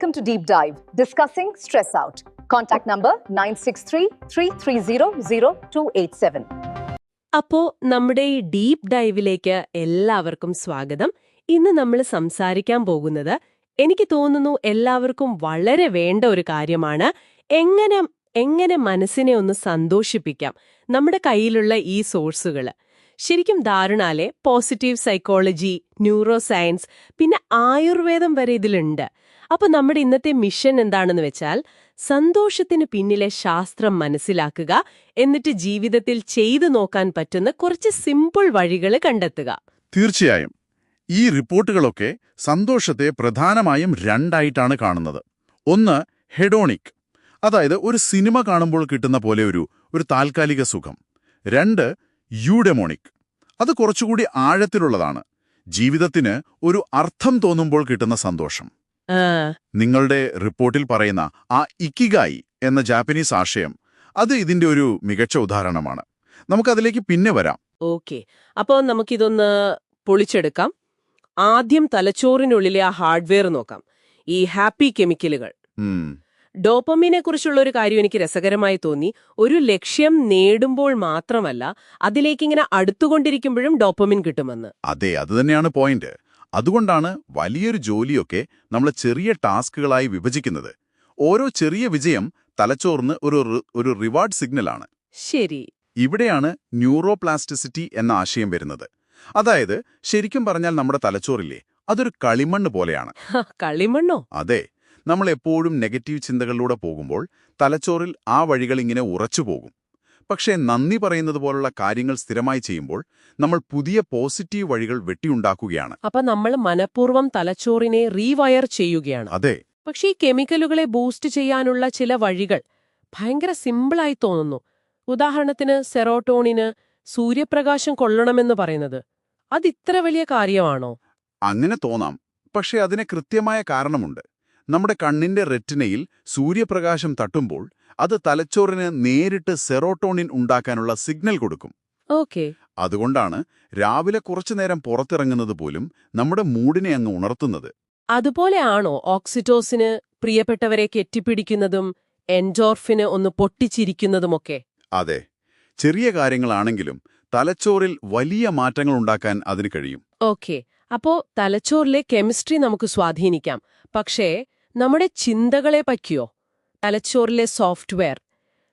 Welcome to Deep Dive, discussing stress out. Contact number 963-330-0287. അപ്പോ നമ്മുടെ ഈ ഡീപ്പ് ഡൈവിലേക്ക് എല്ലാവർക്കും സ്വാഗതം. ഇന്ന് നമ്മൾ സംസാരിക്കാൻ പോകുന്നത് എനിക്ക് തോന്നുന്നു എല്ലാവർക്കും വളരെ വേണ്ട ഒരു കാര്യമാണ്. എങ്ങനെ മനസ്സിനെ ഒന്ന് സന്തോഷിപ്പിക്കാം, നമ്മുടെ കയ്യിലുള്ള ഈ സോഴ്സുകൾ. ശരിക്കും ധാരണാലെ പോസിറ്റീവ് സൈക്കോളജി, ന്യൂറോ സയൻസ്, പിന്നെ ആയുർവേദം വരെ ഇതിലുണ്ട്. അപ്പൊ നമ്മുടെ ഇന്നത്തെ മിഷൻ എന്താണെന്ന് വെച്ചാൽ സന്തോഷത്തിന് പിന്നിലെ ശാസ്ത്രം മനസ്സിലാക്കുക, എന്നിട്ട് ജീവിതത്തിൽ ചെയ്തു നോക്കാൻ പറ്റുന്ന കുറച്ച് സിമ്പിൾ വഴികൾ കണ്ടെത്തുക. തീർച്ചയായും ഈ റിപ്പോർട്ടുകളൊക്കെ സന്തോഷത്തെ പ്രധാനമായും രണ്ടായിട്ടാണ് കാണുന്നത്. ഒന്ന് ഹെഡോണിക്, അതായത് ഒരു സിനിമ കാണുമ്പോൾ കിട്ടുന്ന പോലെ ഒരു താൽക്കാലിക സുഖം. രണ്ട് യൂഡെമോണിക്, അത് കുറച്ചുകൂടി ആഴത്തിലുള്ളതാണ്, ജീവിതത്തിന് ഒരു അർത്ഥം തോന്നുമ്പോൾ കിട്ടുന്ന സന്തോഷം. നിങ്ങളുടെ റിപ്പോർട്ടിൽ പറയുന്ന ആ ഇക്കിഗായി എന്ന ജാപ്പനീസ് ആശയം, അത് ഇതിന്റെ ഒരു മികച്ച ഉദാഹരണമാണ്. നമുക്കതിലേക്ക് പിന്നെ വരാം. ഓക്കെ, അപ്പോൾ നമുക്കിതൊന്ന് പൊളിച്ചെടുക്കാം. ആദ്യം തലച്ചോറിനുള്ളിലെ ആ ഹാർഡ്വെയർ നോക്കാം, ഈ ഹാപ്പി കെമിക്കലുകൾ. ഡോപ്പമിനെ കുറിച്ചുള്ള ഒരു കാര്യം എനിക്ക് രസകരമായി തോന്നി. ഒരു ലക്ഷ്യം നേടുമ്പോൾ മാത്രമല്ല, അതിലേക്കിങ്ങനെ അടുത്തുകൊണ്ടിരിക്കുമ്പോഴും ഡോപ്പമിൻ കിട്ടുമെന്ന്. അതെ, അതുതന്നെയാണ് പോയിന്റ്. അതുകൊണ്ടാണ് വലിയൊരു ജോലിയൊക്കെ നമ്മൾ ചെറിയ ടാസ്കുകളായി വിഭജിക്കുന്നത്. ഓരോ ചെറിയ വിജയം തലച്ചോറിന് ഒരു റിവാർഡ് സിഗ്നലാണ്. ശരി, ഇവിടെയാണ് ന്യൂറോപ്ലാസ്റ്റിസിറ്റി എന്ന ആശയം വരുന്നത്. അതായത് ശരിക്കും പറഞ്ഞാൽ നമ്മുടെ തലച്ചോറില്ലേ, അതൊരു കളിമണ്ണ് പോലെയാണ്. കളിമണ്ണോ? അതെ, നമ്മൾ എപ്പോഴും നെഗറ്റീവ് ചിന്തകളിലൂടെ പോകുമ്പോൾ തലച്ചോറിൽ ആ വഴികൾ ഇങ്ങനെ ഉറച്ചുപോകും. പക്ഷേ നന്ദി പറയുന്നത് പോലുള്ള കാര്യങ്ങൾ സ്ഥിരമായി ചെയ്യുമ്പോൾ നമ്മൾ പുതിയ പോസിറ്റീവ് വഴികൾ വെട്ടിയുണ്ടാക്കുകയാണ്. അപ്പൊ നമ്മൾ മനഃപൂർവ്വം തലച്ചോറിനെ റീവയർ ചെയ്യുകയാണ്. അതെ. പക്ഷേ ഈ കെമിക്കലുകളെ ബൂസ്റ്റ് ചെയ്യാനുള്ള ചില വഴികൾ ഭയങ്കര സിമ്പിളായി തോന്നുന്നു. ഉദാഹരണത്തിന് സെറോട്ടോണിന് സൂര്യപ്രകാശം കൊള്ളണമെന്ന് പറയുന്നത്, അതിത്ര വലിയ കാര്യമാണോ? അങ്ങനെ തോന്നാം, പക്ഷേ അതിന് കൃത്യമായ കാരണമുണ്ട്. നമ്മുടെ കണ്ണിന്റെ റെറ്റിനയിൽ സൂര്യപ്രകാശം തട്ടുമ്പോൾ അത് തലച്ചോറിന് നേരിട്ട് സെറോട്ടോണിൻ ഉണ്ടാക്കാനുള്ള സിഗ്നൽ കൊടുക്കും. ഓക്കെ. അതുകൊണ്ടാണ് രാവിലെ കുറച്ചുനേരം പുറത്തിറങ്ങുന്നത് പോലും നമ്മുടെ മൂഡിനെ അങ്ങ് ഉണർത്തുന്നത്. അതുപോലെയാണോ ഓക്സിറ്റോസിന് പ്രിയപ്പെട്ടവരെ കെട്ടിപ്പിടിക്കുന്നതും എൻഡോർഫിന് ഒന്ന് പൊട്ടിച്ചിരിക്കുന്നതുമൊക്കെ? അതെ, ചെറിയ കാര്യങ്ങളാണെങ്കിലും തലച്ചോറിൽ വലിയ മാറ്റങ്ങൾ ഉണ്ടാക്കാൻ അതിന് കഴിയും. ഓക്കെ, അപ്പോ തലച്ചോറിലെ കെമിസ്ട്രി നമുക്ക് സ്വാധീനിക്കാം. പക്ഷേ നമ്മുടെ ചിന്തകളെ പറ്റിയോ? തലച്ചോറിലെ സോഫ്റ്റ്വെയർ.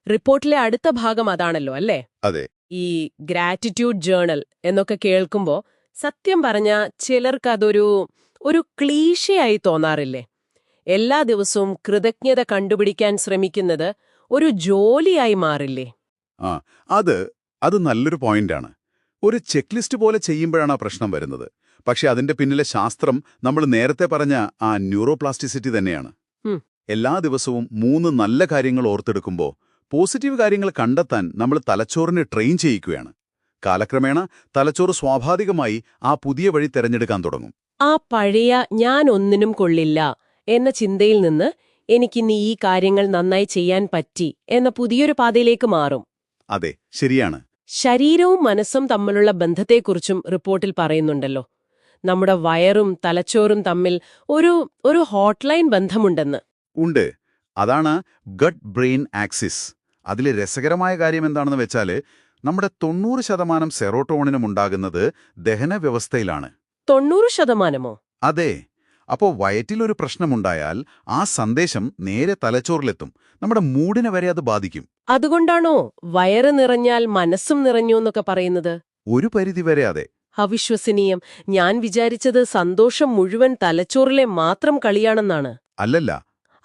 റിപ്പോർട്ടിലെ അടുത്ത ഭാഗം അതാണല്ലോ അല്ലേ? അതെ. ഈ ഗ്രാറ്റിറ്റ്യൂഡ് ജേണൽ എന്നൊക്കെ കേൾക്കുമ്പോ സത്യം പറഞ്ഞ ചിലർക്ക് ഒരു ക്ലീഷയായി തോന്നാറില്ലേ? എല്ലാ ദിവസവും കൃതജ്ഞത കണ്ടുപിടിക്കാൻ ശ്രമിക്കുന്നത് ഒരു ജോലിയായി മാറില്ലേ? അത് നല്ലൊരു പോയിന്റാണ്. ഒരു ചെക്ക്ലിസ്റ്റ് പോലെ ചെയ്യുമ്പോഴാണ് ആ പ്രശ്നം വരുന്നത്. പക്ഷെ അതിന്റെ പിന്നിലെ ശാസ്ത്രം നമ്മൾ നേരത്തെ പറഞ്ഞ ആ ന്യൂറോപ്ലാസ്റ്റിസിറ്റി തന്നെയാണ്. എല്ലാ ദിവസവും 3 നല്ല കാര്യങ്ങൾ ഓർത്തെടുക്കുമ്പോൾ പോസിറ്റീവ് കാര്യങ്ങൾ കണ്ടെത്താൻ നമ്മൾ തലച്ചോറിനെ ട്രെയിൻ ചെയ്യിക്കുകയാണ്. കാലക്രമേണ തലച്ചോറ് സ്വാഭാവികമായി ആ പുതിയ വഴി തിരഞ്ഞെടുക്കാൻ തുടങ്ങും. ആ പഴയ ഞാൻ ഒന്നിനും കൊള്ളില്ല എന്ന ചിന്തയിൽ നിന്ന് എനിക്കിനി ഈ കാര്യങ്ങൾ നന്നായി ചെയ്യാൻ പറ്റി എന്ന പുതിയൊരു പാതയിലേക്ക് മാറും. അതെ, ശരിയാണ്. ശരീരവും മനസ്സും തമ്മിലുള്ള ബന്ധത്തെക്കുറിച്ചും റിപ്പോർട്ടിൽ പറയുന്നുണ്ടല്ലോ. നമ്മുടെ വയറും തലച്ചോറും തമ്മിൽ ഒരു ഹോട്ട്ലൈൻ ബന്ധമുണ്ടെന്ന്. ഉണ്ട്. അതാണ് ഗട്ട് ബ്രെയിൻ ആക്സിസ്. അതിലെ രസകരമായ കാര്യം എന്താണെന്ന് വെച്ചാൽ നമ്മുടെ 90% സെറോട്ടോണിനും ഉണ്ടാകുന്നത് ദഹന വ്യവസ്ഥയിലാണ്. 90%? അതെ. അപ്പോൾ വയറ്റിലൊരു പ്രശ്നമുണ്ടായാൽ ആ സന്ദേശം നേരെ തലച്ചോറിലെത്തും. നമ്മുടെ മൂഡിനെ വരെ അത് ബാധിക്കും. അതുകൊണ്ടാണോ വയറ് നിറഞ്ഞാൽ മനസ്സും നിറഞ്ഞു എന്നൊക്കെ പറയുന്നത്? ഒരു പരിധിവരെ അതെ. അവിശ്വസനീയം. ഞാൻ വിചാരിച്ചത് സന്തോഷം മുഴുവൻ തലച്ചോറിലെ മാത്രം കളിയാണെന്നാണ്. അല്ലല്ല.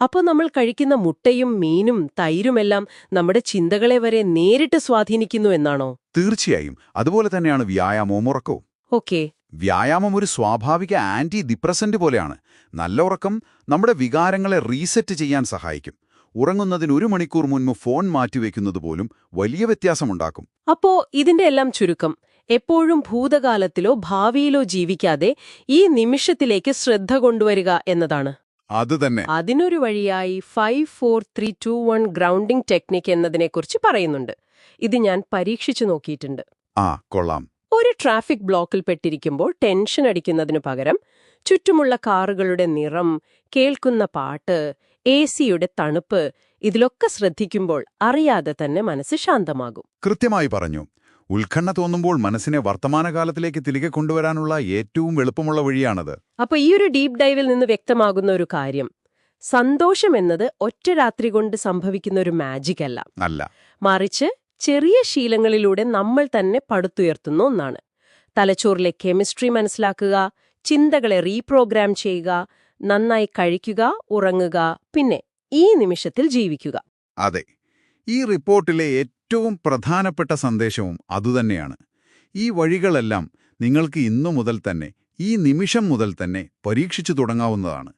അപ്പൊ നമ്മൾ കഴിക്കുന്ന മുട്ടയും മീനും തൈരുമെല്ലാം നമ്മുടെ ചിന്തകളെ വരെ നേരിട്ട് സ്വാധീനിക്കുന്നു എന്നാണോ? തീർച്ചയായും. അതുപോലെ തന്നെയാണ് വ്യായാമവും ഉറക്കവും. ഓക്കെ. വ്യായാമം ഒരു സ്വാഭാവിക ആന്റി ഡിപ്രസന്റ് പോലെയാണ്. നല്ല ഉറക്കം നമ്മുടെ വികാരങ്ങളെ റീസെറ്റ് ചെയ്യാൻ സഹായിക്കും. ഉറങ്ങുന്നതിന് 1 മണിക്കൂർ മുൻപ് ഫോൺ മാറ്റിവെക്കുന്നത് പോലും വലിയ വ്യത്യാസമുണ്ടാക്കും. അപ്പോ ഇതിന്റെ എല്ലാം ചുരുക്കം എപ്പോഴും ഭൂതകാലത്തിലോ ഭാവിയിലോ ജീവിക്കാതെ ഈ നിമിഷത്തിലേക്ക് ശ്രദ്ധ കൊണ്ടുവരിക എന്നതാണ്. അതുതന്നെ. അതിനൊരു വഴിയായി 5-4-3-2-1 ഗ്രൗണ്ടിംഗ് ടെക്നിക് എന്നതിനെക്കുറിച്ച് പറയുന്നുണ്ട്. ഇത് ഞാൻ പരീക്ഷിച്ചു നോക്കിയിട്ടുണ്ട്. കൊള്ളാം. ഒരു ട്രാഫിക് ബ്ലോക്കിൽ പെട്ടിരിക്കുമ്പോൾ ടെൻഷൻ അടിക്കുന്നതിനു പകരം ചുറ്റുമുള്ള കാറുകളുടെ നിറം, കേൾക്കുന്ന പാട്ട്, AC-യുടെ തണുപ്പ് ഇതിലൊക്കെ ശ്രദ്ധിക്കുമ്പോൾ അറിയാതെ തന്നെ മനസ്സ് ശാന്തമാകും. കൃത്യമായി പറഞ്ഞു. ഉത്കണ്ഠ തോന്നുമ്പോൾ മനസ്സിനെ വർത്തമാനകാലത്തിലേക്ക് തിരികെ കൊണ്ടുവരാനുള്ള ഏറ്റവും എളുപ്പമുള്ള വഴിയാണത്. അപ്പൊ ഈ ഒരു ഡീപ് ഡൈവിൽ നിന്ന് വ്യക്തമാകുന്ന ഒരു കാര്യം, സന്തോഷം എന്നത് ഒറ്റ രാത്രി കൊണ്ട് സംഭവിക്കുന്ന ഒരു മാജിക് അല്ല, മറിച്ച് ചെറിയ ശീലങ്ങളിലൂടെ നമ്മൾ തന്നെ പടുത്തുയർത്തുന്ന ഒന്നാണ്. തലച്ചോറിലെ കെമിസ്ട്രി മനസ്സിലാക്കുക, ചിന്തകളെ റീപ്രോഗ്രാം ചെയ്യുക, നന്നായി കഴിക്കുക, ഉറങ്ങുക, പിന്നെ ഈ നിമിഷത്തിൽ ജീവിക്കുക. അതെ, ഈ റിപ്പോർട്ടിലെ ഏറ്റവും പ്രധാനപ്പെട്ട സന്ദേശവും അതുതന്നെയാണ്. ഈ വഴികളെല്ലാം നിങ്ങൾക്ക് ഇന്നു മുതൽ തന്നെ, ഈ നിമിഷം മുതൽ തന്നെ പരീക്ഷിച്ചു തുടങ്ങാവുന്നതാണ്.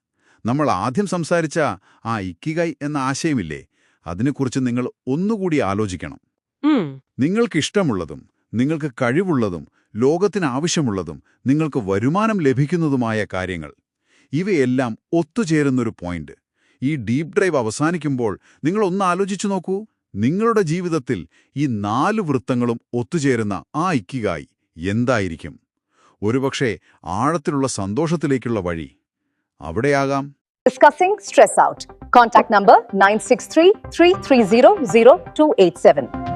നമ്മൾ ആദ്യം സംസാരിച്ച ആ ഇക്കിഗൈ എന്ന ആശയമില്ലേ, അതിനെക്കുറിച്ച് നിങ്ങൾ ഒന്നുകൂടി ആലോചിക്കണം. നിങ്ങൾക്കിഷ്ടമുള്ളതും നിങ്ങൾക്ക് കഴിവുള്ളതും ലോകത്തിന് ആവശ്യമുള്ളതും നിങ്ങൾക്ക് വരുമാനം ലഭിക്കുന്നതുമായ കാര്യങ്ങൾ, ഇവയെല്ലാം ഒത്തുചേരുന്നൊരു പോയിന്റ്. ഈ ഡീപ് ഡ്രൈവ് അവസാനിക്കുമ്പോൾ നിങ്ങൾ ഒന്ന് ആലോചിച്ചു നോക്കൂ, നിങ്ങളുടെ ജീവിതത്തിൽ ഈ 4 വൃത്തങ്ങളും ഒത്തുചേരുന്ന ആ ഇക്കിഗായി എന്തായിരിക്കും? ഒരുപക്ഷെ ആഴത്തിലുള്ള സന്തോഷത്തിലേക്കുള്ള വഴി അവിടെയാകാം. Discussing Stress Out. Contact number 963 330 0287.